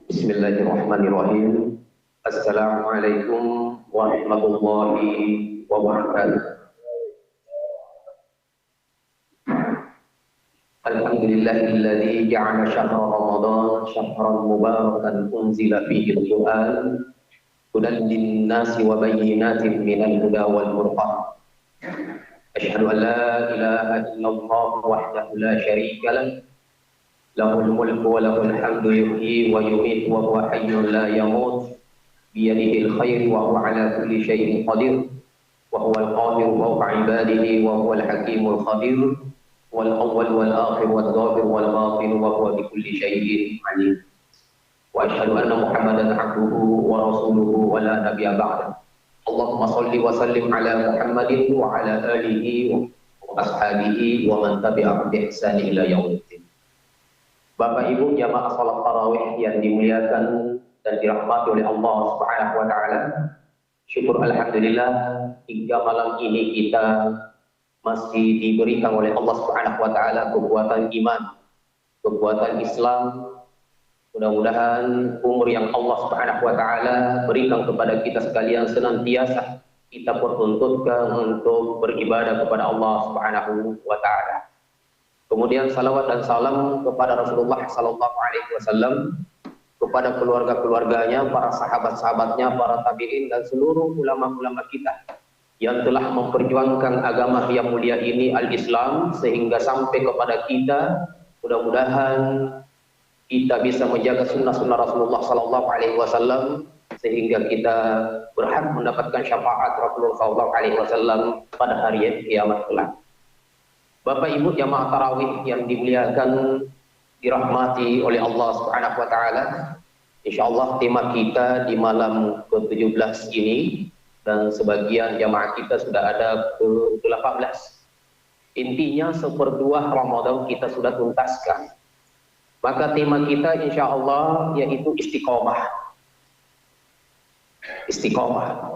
Bismillahirrahmanirrahim. Assalamualaikum warahmatullahi wabarakatuh. Alhamdulillahilladzi ja'ala syahra Ramadan syahran mubarakan unzila fihi al-Qur'an hudan lin-nasi wa bayyinatin minal huda wal furqan. Asyhadu an la ilaha illallah wahdahu la syarika lah. Lahul mulku wa lahul hamdu yuhyi wa yumiitu wa huwa hayyun la yamut biyadihil khair wa huwa ala kulli syai'in qadir wa huwal qahiru fawqa ibadihi wa huwal hakimul khabir wal awwal wal akhir wal dhahir wal batin wa huwa bi kulli syai'in alim. Wa asyhadu anna Muhammadan abduhu wa rasuluhu wa la nabiyya ba'da. Allahumma shalli wa sallim ala Muhammadin wa ala alihi wa ashabihi wa man tabi'ahum bi ihsan ila yaumiddin. Bapak Ibu jamaah salat tarawih yang dimuliakan dan dirahmati oleh Allah Subhanahu wa taala. Syukur alhamdulillah hingga malam ini kita masih diberikan oleh Allah Subhanahu wa taala kekuatan iman, kekuatan Islam. Mudah-mudahan umur yang Allah Subhanahu wa taala berikan kepada kita sekalian senantiasa kita pertuntutkan untuk beribadah kepada Allah Subhanahu wa taala. Kemudian salawat dan salam kepada Rasulullah Sallallahu Alaihi Wasallam, kepada keluarga-keluarganya, para sahabat-sahabatnya, para tabi'in dan seluruh ulama-ulama kita yang telah memperjuangkan agama yang mulia ini al-Islam sehingga sampai kepada kita. Mudah-mudahan kita bisa menjaga sunnah-sunnah Rasulullah Sallallahu Alaihi Wasallam sehingga kita berhak mendapatkan syafaat Rasulullah Sallallahu Alaihi Wasallam pada hari kiamat kelak. Bapak Ibu jamaah tarawih yang dimuliakan, dirahmati oleh Allah Subhanahu wa taala. Insyaallah tema kita di malam ke-17 ini dan sebagian jamaah kita sudah ada ke-18. Intinya seperempat Ramadan kita sudah tuntaskan. Maka tema kita insyaallah yaitu istiqomah. Istiqomah.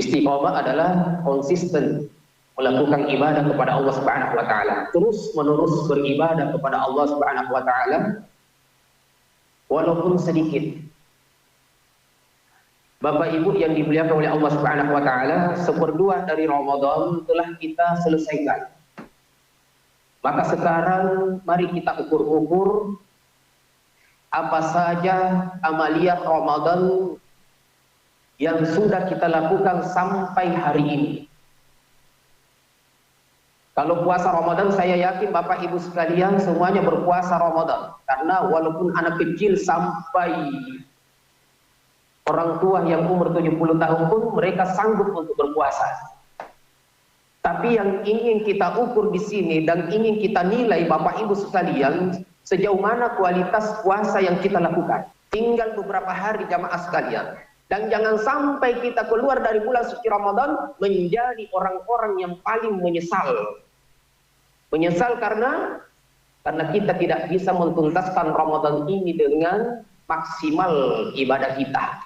Istiqomah adalah konsisten melakukan ibadah kepada Allah Subhanahu wa taala, terus menerus beribadah kepada Allah Subhanahu wa taala walaupun sedikit. Bapak Ibu yang dimuliakan oleh Allah Subhanahu wa taala, seperdua dari Ramadan telah kita selesaikan. Maka sekarang mari kita ukur-ukur apa saja amaliyah Ramadan yang sudah kita lakukan sampai hari ini. Kalau puasa Ramadan, saya yakin Bapak Ibu sekalian semuanya berpuasa Ramadan. Karena walaupun anak kecil sampai orang tua yang umur 70 tahun pun mereka sanggup untuk berpuasa. Tapi yang ingin kita ukur di sini dan ingin kita nilai Bapak Ibu sekalian, sejauh mana kualitas puasa yang kita lakukan. Tinggal beberapa hari jamaah sekalian. Dan jangan sampai kita keluar dari bulan suci Ramadan menjadi orang-orang yang paling menyesal. Menyesal karena kita tidak bisa mentuntaskan Ramadan ini dengan maksimal ibadah kita.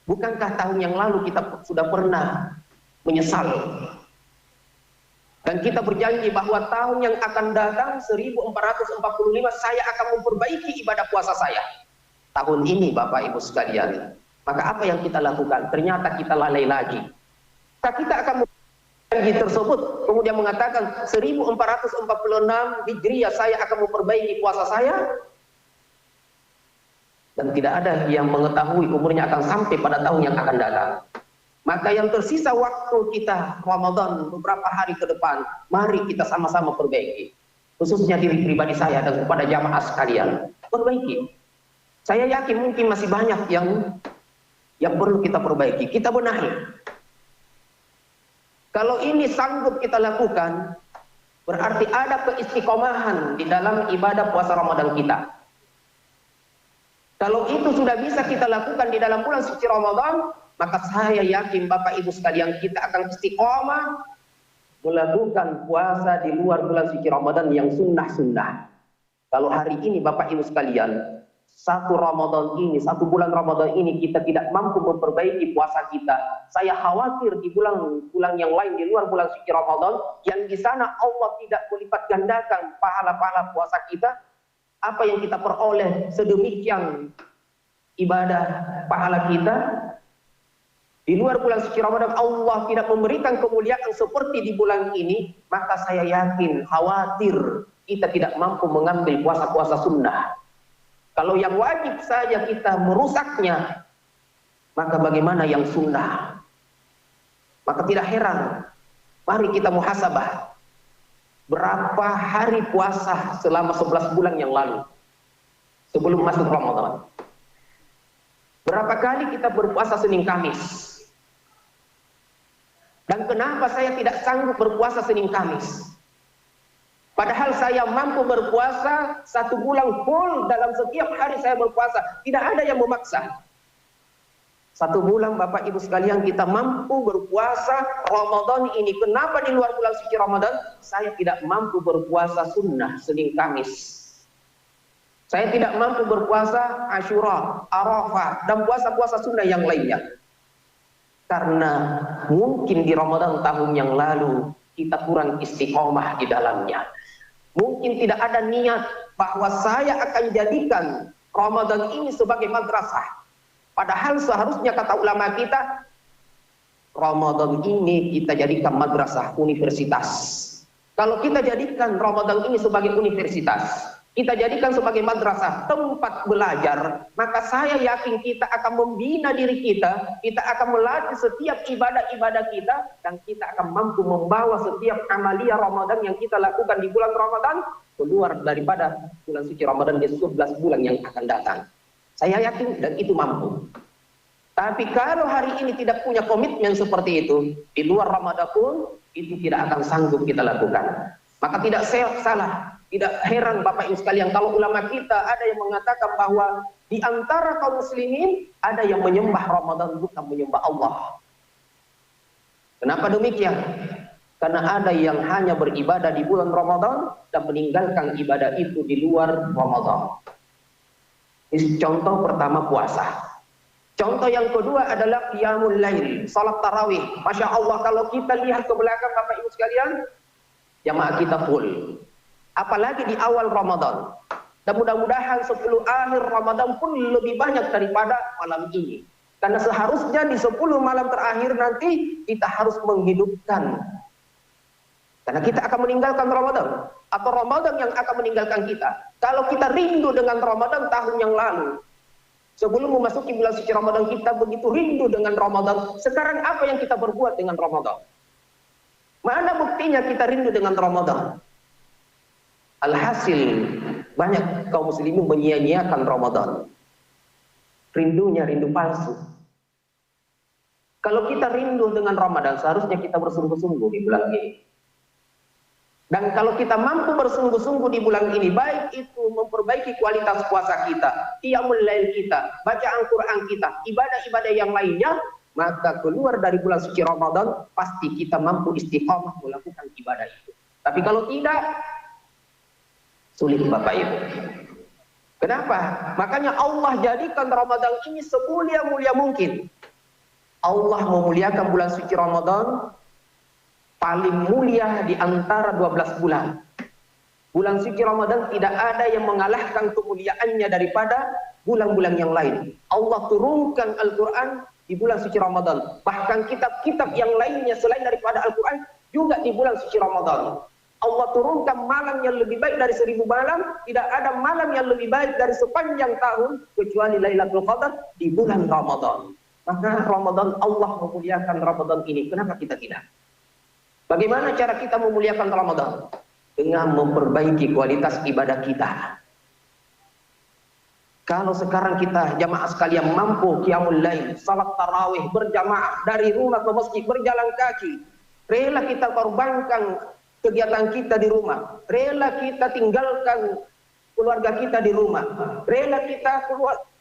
Bukankah tahun yang lalu kita sudah pernah menyesal? Dan kita berjanji bahwa tahun yang akan datang 1445 saya akan memperbaiki ibadah puasa saya. Tahun ini Bapak Ibu sekalian, maka apa yang kita lakukan? Ternyata kita lalai lagi. Kita akan janji tersebut kemudian mengatakan 1446 Hijriah saya akan memperbaiki puasa saya, dan tidak ada yang mengetahui umurnya akan sampai pada tahun yang akan datang. Maka yang tersisa waktu kita Ramadan beberapa hari ke depan, mari kita sama-sama perbaiki, khususnya diri pribadi saya dan kepada jamaah sekalian, perbaiki. Saya yakin mungkin masih banyak yang perlu kita perbaiki, kita benahi. Kalau ini sanggup kita lakukan, berarti ada keistiqomahan di dalam ibadah puasa Ramadan kita. Kalau itu sudah bisa kita lakukan di dalam bulan suci Ramadan, maka saya yakin Bapak Ibu sekalian kita akan istiqomah melakukan puasa di luar bulan suci Ramadan yang sunnah-sunnah. Kalau hari ini Bapak Ibu sekalian, satu bulan Ramadan ini kita tidak mampu memperbaiki puasa kita, saya khawatir di bulan yang lain di luar bulan suci Ramadan yang di sana Allah tidak melipat gandakan pahala-pahala puasa kita, apa yang kita peroleh sedemikian ibadah pahala kita. Di luar bulan suci Ramadan Allah tidak memberikan kemuliaan seperti di bulan ini, maka saya yakin, khawatir kita tidak mampu mengambil puasa-puasa sunnah. Kalau yang wajib saja kita merusaknya, maka bagaimana yang sunnah? Maka tidak heran, mari kita muhasabah. Berapa hari puasa selama 11 bulan yang lalu sebelum masuk Ramadan? Berapa kali kita berpuasa Senin Kamis? Dan kenapa saya tidak sanggup berpuasa Senin Kamis? Padahal saya mampu berpuasa 1 bulan full, dalam setiap hari saya berpuasa. Tidak ada yang memaksa. 1 bulan Bapak Ibu sekalian kita mampu berpuasa Ramadan ini. Kenapa di luar bulan suci Ramadan saya tidak mampu berpuasa sunnah Senin Kamis? Saya tidak mampu berpuasa Asyura, Arafah, dan puasa-puasa sunnah yang lainnya. Karena mungkin di Ramadan tahun yang lalu kita kurang istiqomah di dalamnya. Mungkin tidak ada niat bahwa saya akan jadikan Ramadan ini sebagai madrasah. Padahal seharusnya kata ulama kita, Ramadan ini kita jadikan madrasah, universitas. Kalau kita jadikan Ramadan ini sebagai universitas, kita jadikan sebagai madrasah, tempat belajar, maka saya yakin kita akan membina diri kita, kita akan melatih setiap ibadah-ibadah kita, dan kita akan mampu membawa setiap amalia Ramadan yang kita lakukan di bulan Ramadan keluar daripada bulan suci Ramadan di 11 bulan yang akan datang. Saya yakin dan itu mampu. Tapi kalau hari ini tidak punya komitmen seperti itu, di luar Ramadan pun itu tidak akan sanggup kita lakukan. Maka tidak salah. Tidak heran Bapak Ibu sekalian kalau ulama kita ada yang mengatakan bahwa di antara kaum muslimin ada yang menyembah Ramadan bukan menyembah Allah. Kenapa demikian? Karena ada yang hanya beribadah di bulan Ramadan dan meninggalkan ibadah itu di luar Ramadan. Ini contoh pertama puasa. Contoh yang kedua adalah qiyamul lail, salat tarawih. Masya Allah kalau kita lihat ke belakang Bapak Ibu sekalian, jamaah kita full. Apalagi di awal Ramadan. Dan mudah-mudahan 10 akhir Ramadan pun lebih banyak daripada malam ini. Karena seharusnya di 10 malam terakhir nanti kita harus menghidupkan. Karena kita akan meninggalkan Ramadan. Atau Ramadan yang akan meninggalkan kita. Kalau kita rindu dengan Ramadan tahun yang lalu, sebelum memasuki bulan suci Ramadan kita begitu rindu dengan Ramadan. Sekarang apa yang kita berbuat dengan Ramadan? Mana buktinya kita rindu dengan Ramadan? Alhasil banyak kaum muslimin menyia-nyiakan Ramadan. Rindunya rindu palsu. Kalau kita rindu dengan Ramadan seharusnya kita bersungguh-sungguh di bulan ini. Dan kalau kita mampu bersungguh-sungguh di bulan ini, baik itu memperbaiki kualitas puasa kita, qiyamul lail kita, bacaan Quran kita, ibadah-ibadah yang lainnya, maka keluar dari bulan suci Ramadan pasti kita mampu istiqamah melakukan ibadah itu. Tapi kalau tidak, sulit Bapak Ibu. Kenapa? Makanya Allah jadikan Ramadan ini semulia-mulia mungkin. Allah memuliakan bulan suci Ramadan paling mulia di antara 12 bulan. Bulan suci Ramadan tidak ada yang mengalahkan kemuliaannya daripada bulan-bulan yang lain. Allah turunkan Al-Quran di bulan suci Ramadan. Bahkan kitab-kitab yang lainnya selain daripada Al-Quran juga di bulan suci Ramadan. Allah turunkan malam yang lebih baik dari 1000 malam. Tidak ada malam yang lebih baik dari sepanjang tahun kecuali Lailatul Qadar di bulan Ramadan. Maka Ramadan Allah memuliakan Ramadan ini. Kenapa kita tidak? Bagaimana cara kita memuliakan Ramadan? Dengan memperbaiki kualitas ibadah kita. Kalau sekarang kita jamaah sekalian mampu qiyamul lail, salat tarawih berjamaah dari rumah ke masjid berjalan kaki, rela kita korbankan kegiatan kita di rumah, rela kita tinggalkan keluarga kita di rumah, rela kita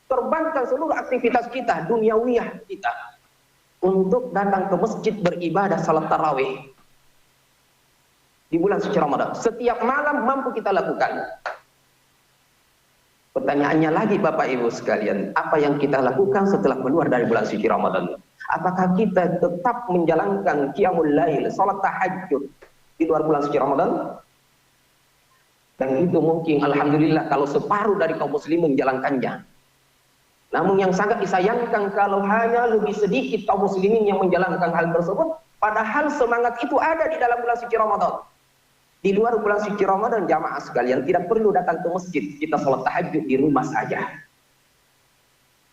korbankan seluruh aktivitas kita, duniawiyah kita, untuk datang ke masjid beribadah salat tarawih di bulan suci Ramadan. Setiap malam mampu kita lakukan. Pertanyaannya lagi Bapak Ibu sekalian, apa yang kita lakukan setelah keluar dari bulan suci Ramadan? Apakah kita tetap menjalankan qiyamul lail, salat tahajud di luar bulan suci Ramadan? Dan itu mungkin alhamdulillah kalau separuh dari kaum muslimin menjalankannya. Namun yang sangat disayangkan kalau hanya lebih sedikit kaum muslimin yang menjalankan hal tersebut, padahal semangat itu ada di dalam bulan suci Ramadan. Di luar bulan suci Ramadan, jamaah sekalian, tidak perlu datang ke masjid, kita sholat tahajud di rumah saja.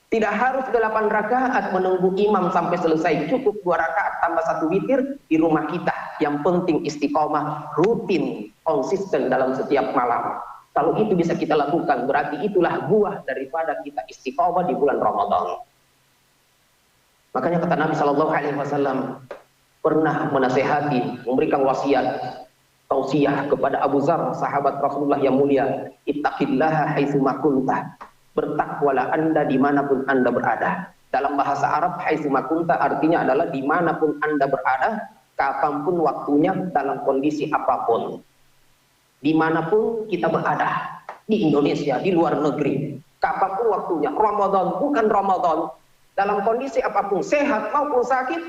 Tidak harus 8 rakaat menunggu imam sampai selesai, cukup 2 rakaat tambah 1 witir di rumah kita. Yang penting istiqomah, rutin, konsisten dalam setiap malam. Kalau itu bisa kita lakukan, berarti itulah buah daripada kita istiqomah di bulan Ramadan. Makanya kata Nabi Shallallahu Alaihi Wasallam pernah menasehati, memberikan wasiat, tausiah kepada Abu Dzar, sahabat Rasulullah yang mulia, ittaqillaha haitsuma kunta, bertakwalah Anda dimanapun Anda berada. Dalam bahasa Arab, haitsuma kunta artinya adalah dimanapun Anda berada, kapanpun waktunya, dalam kondisi apapun. Dimanapun kita berada, di Indonesia, di luar negeri, kapanpun waktunya, Ramadan, bukan Ramadan, dalam kondisi apapun, sehat maupun sakit,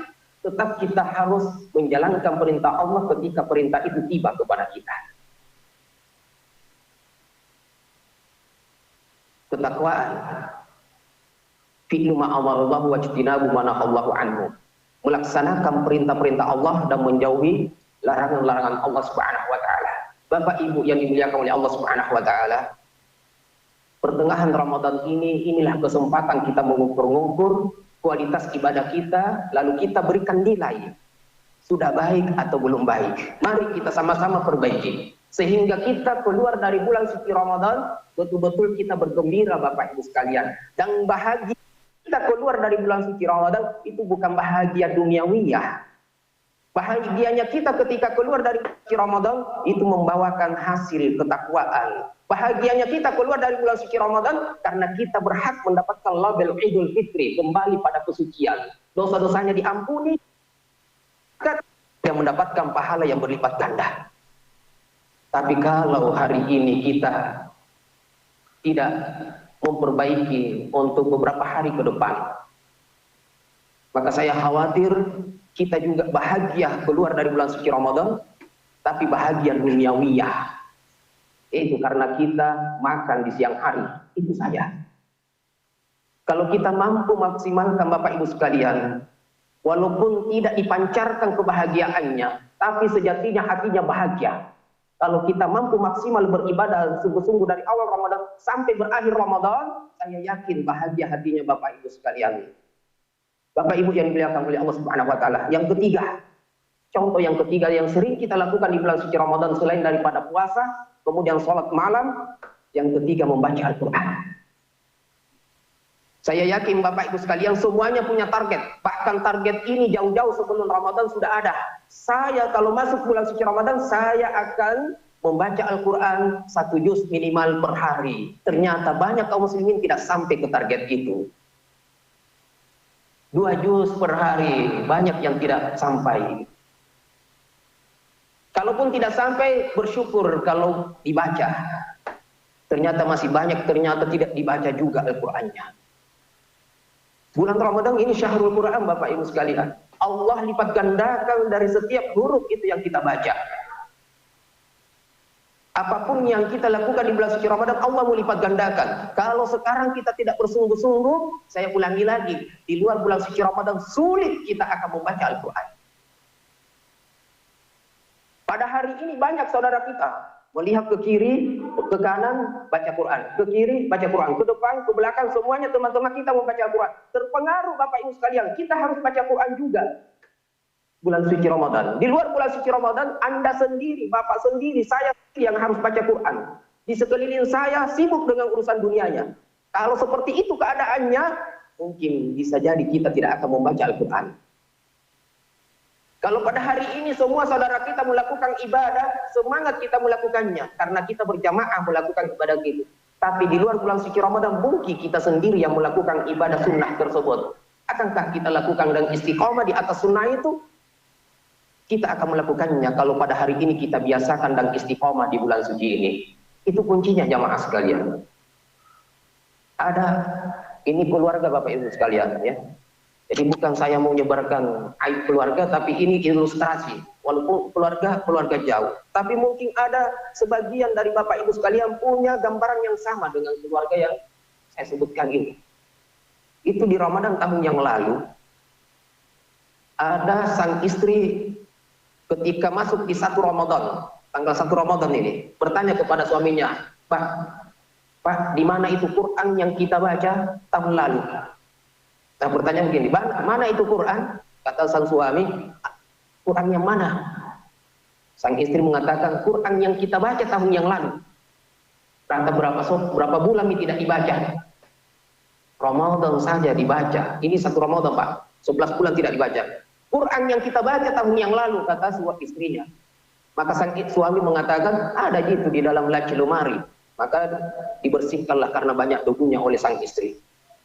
tetap kita harus menjalankan perintah Allah ketika perintah itu tiba kepada kita. Ketakwaan, fi'lu ma amarallahu wajtinabu ma nahallahu anhu, melaksanakan perintah-perintah Allah dan menjauhi larangan-larangan Allah Subhanahu wa taala. Bapak Ibu yang dimuliakan oleh Allah Subhanahu wa taala, pertengahan Ramadan ini, inilah kesempatan kita mengukur-ngukur kualitas ibadah kita, lalu kita berikan nilai. Sudah baik atau belum baik? Mari kita sama-sama perbaiki. Sehingga kita keluar dari bulan suci Ramadan, betul-betul kita bergembira Bapak Ibu sekalian. Dan bahagia kita keluar dari bulan suci Ramadan, itu bukan bahagia duniawiyah. Bahagianya kita ketika keluar dari suci Ramadan, itu membawakan hasil ketakwaan. Bahagianya kita keluar dari bulan suci Ramadan karena kita berhak mendapatkan label Idul Fitri, kembali pada kesucian. Dosa-dosanya diampuni, yang mendapatkan pahala yang berlipat ganda. Tapi kalau hari ini kita tidak memperbaiki untuk beberapa hari ke depan, maka saya khawatir kita juga bahagia keluar dari bulan suci Ramadan, tapi bahagia duniawiyah. Itu karena kita makan di siang hari, itu saja. Kalau kita mampu maksimalkan Bapak Ibu sekalian, walaupun tidak dipancarkan kebahagiaannya, tapi sejatinya hatinya bahagia. Kalau kita mampu maksimal beribadah sungguh-sungguh dari awal Ramadan sampai berakhir Ramadan, saya yakin bahagia hatinya Bapak Ibu sekalian. Bapak Ibu yang dimuliakan oleh Allah Subhanahu wa taala. Yang ketiga, contoh yang ketiga yang sering kita lakukan di bulan suci Ramadan selain daripada puasa, kemudian sholat malam, yang ketiga membaca Al-Quran. Saya yakin Bapak Ibu sekalian semuanya punya target. Bahkan target ini jauh-jauh sebelum Ramadan sudah ada. Saya kalau masuk bulan suci Ramadan, saya akan membaca Al-Quran 1 juz minimal per hari. Ternyata banyak kaum muslimin tidak sampai ke target itu. 2 juz per hari, banyak yang tidak sampai. Kalaupun tidak sampai, bersyukur kalau dibaca. Ternyata masih banyak, ternyata tidak dibaca juga Al-Qurannya. Bulan Ramadan ini syahrul Quran Bapak Ibu sekalian. Allah lipat gandakan dari setiap huruf itu yang kita baca. Apapun yang kita lakukan di bulan suci Ramadan, Allah mau lipat gandakan. Kalau sekarang kita tidak bersungguh-sungguh, saya ulangi lagi, di luar bulan suci Ramadan sulit kita akan membaca Al-Quran. Pada hari ini banyak saudara kita melihat ke kiri, ke kanan, baca Quran, ke kiri, baca Quran, ke depan, ke belakang, semuanya teman-teman kita membaca Al-Quran. Terpengaruh Bapak Ibu sekalian, kita harus baca Quran juga. Bulan suci Ramadan. Di luar bulan suci Ramadan, Anda sendiri, Bapak sendiri, saya yang harus baca Quran. Di sekeliling saya sibuk dengan urusan dunianya. Kalau seperti itu keadaannya, mungkin bisa jadi kita tidak akan membaca Al-Quran. Kalau pada hari ini semua saudara kita melakukan ibadah, semangat kita melakukannya. Karena kita berjamaah melakukan ibadah gitu. Tapi di luar bulan suci Ramadan, mungkin kita sendiri yang melakukan ibadah sunnah tersebut. Akankah kita lakukan dan istiqomah di atas sunnah itu? Kita akan melakukannya kalau pada hari ini kita biasakan dan istiqomah di bulan suci ini. Itu kuncinya jamaah sekalian. Ada, ini keluarga Bapak Ibu sekalian ya. Jadi bukan saya mau menyebarkan aib keluarga, tapi ini ilustrasi. Walaupun keluarga jauh, tapi mungkin ada sebagian dari Bapak Ibu sekalian punya gambaran yang sama dengan keluarga yang saya sebutkan ini. Itu di Ramadan tahun yang lalu, ada sang istri ketika masuk di 1 Ramadan, tanggal 1 Ramadan ini, bertanya kepada suaminya, Pak, di mana itu Quran yang kita baca tahun lalu? Nah, pertanyaan begini, mana itu Quran? Kata sang suami, Quran yang mana? Sang istri mengatakan, Quran yang kita baca tahun yang lalu. Kata berapa bulan ini tidak dibaca? Ramadan saja dibaca. Ini 1 Ramadan, Pak. 11 bulan tidak dibaca. Quran yang kita baca tahun yang lalu, kata istrinya. Maka sang suami mengatakan, ada gitu di dalam laci lemari. Maka dibersihkanlah karena banyak debunya oleh sang istri.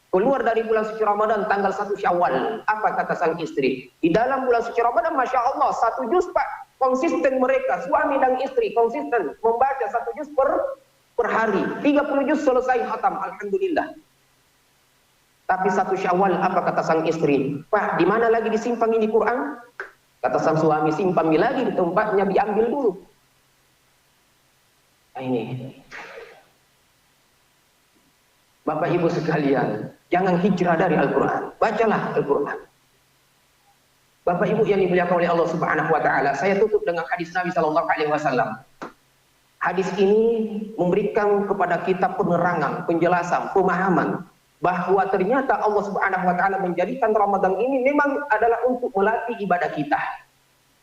Keluar dari bulan suci Ramadan tanggal 1 Syawal. Apa kata sang istri? Di dalam bulan suci Ramadan, Masya Allah, 1 juz, Pak. Konsisten mereka, suami dan istri, konsisten membaca 1 juz per hari. 30 juz selesai khatam, alhamdulillah. Tapi 1 Syawal, apa kata sang istri? Pak, di mana lagi disimpan ini Quran? Kata sang suami, simpan lagi di tempatnya, diambil dulu. Nah, ini. Bapak Ibu sekalian, jangan hijrah dari Al-Quran. Bacalah Al-Quran. Bapak Ibu yang dimuliakan oleh Allah Subhanahu wa taala, saya tutup dengan hadis Nabi sallallahu alaihi wasallam. Hadis ini memberikan kepada kita penerangan, penjelasan, pemahaman bahwa ternyata Allah Subhanahu wa taala menjadikan Ramadan ini memang adalah untuk melatih ibadah kita.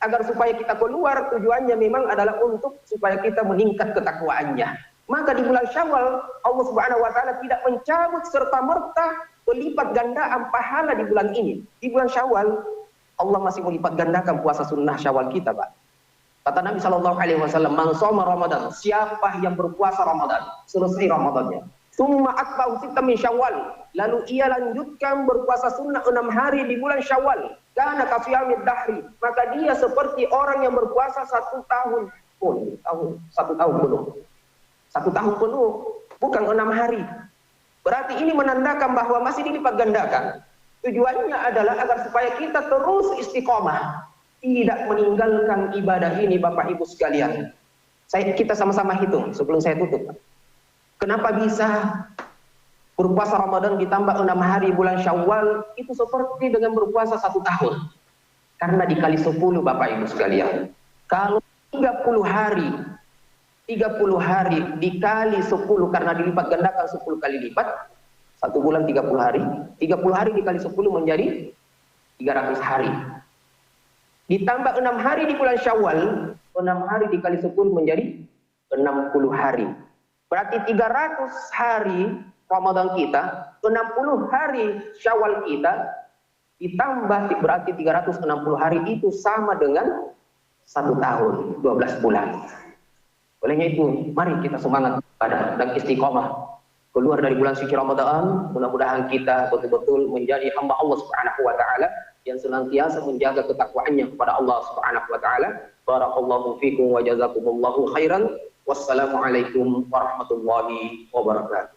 Agar supaya kita keluar, tujuannya memang adalah untuk supaya kita meningkat ketakwaannya. Maka di bulan Syawal Allah Subhanahu wa taala tidak mencabut serta-merta melipat gandaan pahala di bulan ini. Di bulan Syawal Allah masih melipat gandakan puasa sunnah Syawal kita, Pak. Kata Nabi sallallahu alaihi wasallam, "Man shoma Ramadan," siapa yang berpuasa Ramadan, selesai Ramadannya. "Tsumma atba'u sittan min Syawal," lalu ia lanjutkan berpuasa sunnah 6 hari di bulan Syawal. "Kana kasiyamid dahri," maka dia seperti orang yang berpuasa 1 tahun pun, 1 tahun penuh. 1 tahun penuh, bukan 6 hari. Berarti ini menandakan bahwa masih dilipat gandakan. Tujuannya adalah agar supaya kita terus istiqomah, tidak meninggalkan ibadah ini, Bapak Ibu sekalian. Kita sama-sama hitung sebelum saya tutup. Kenapa bisa berpuasa Ramadan ditambah 6 hari bulan Syawal itu seperti dengan berpuasa 1 tahun? Karena dikali 10, Bapak Ibu sekalian. Kalau 30 hari dikali 10 karena dilipat gandakan 10 kali lipat, 1 bulan 30 hari. 30 hari dikali 10 menjadi 300 hari. Ditambah 6 hari di bulan Syawal, 6 hari dikali 10 menjadi 60 hari. Berarti 300 hari Ramadan kita, 60 hari Syawal kita, ditambah berarti 360 hari itu sama dengan 1 tahun, 12 bulan. Olehnya itu, mari kita semangat pada dan istiqomah. Keluar dari bulan suci Ramadan, mudah-mudahan kita betul-betul menjadi hamba Allah Subhanahu wa taala yang senantiasa menjaga ketakwaannya kepada Allah Subhanahu wa taala. Barakallahu fikum wa jazakumullahu khairan. Wassalamualaikum warahmatullahi wabarakatuh.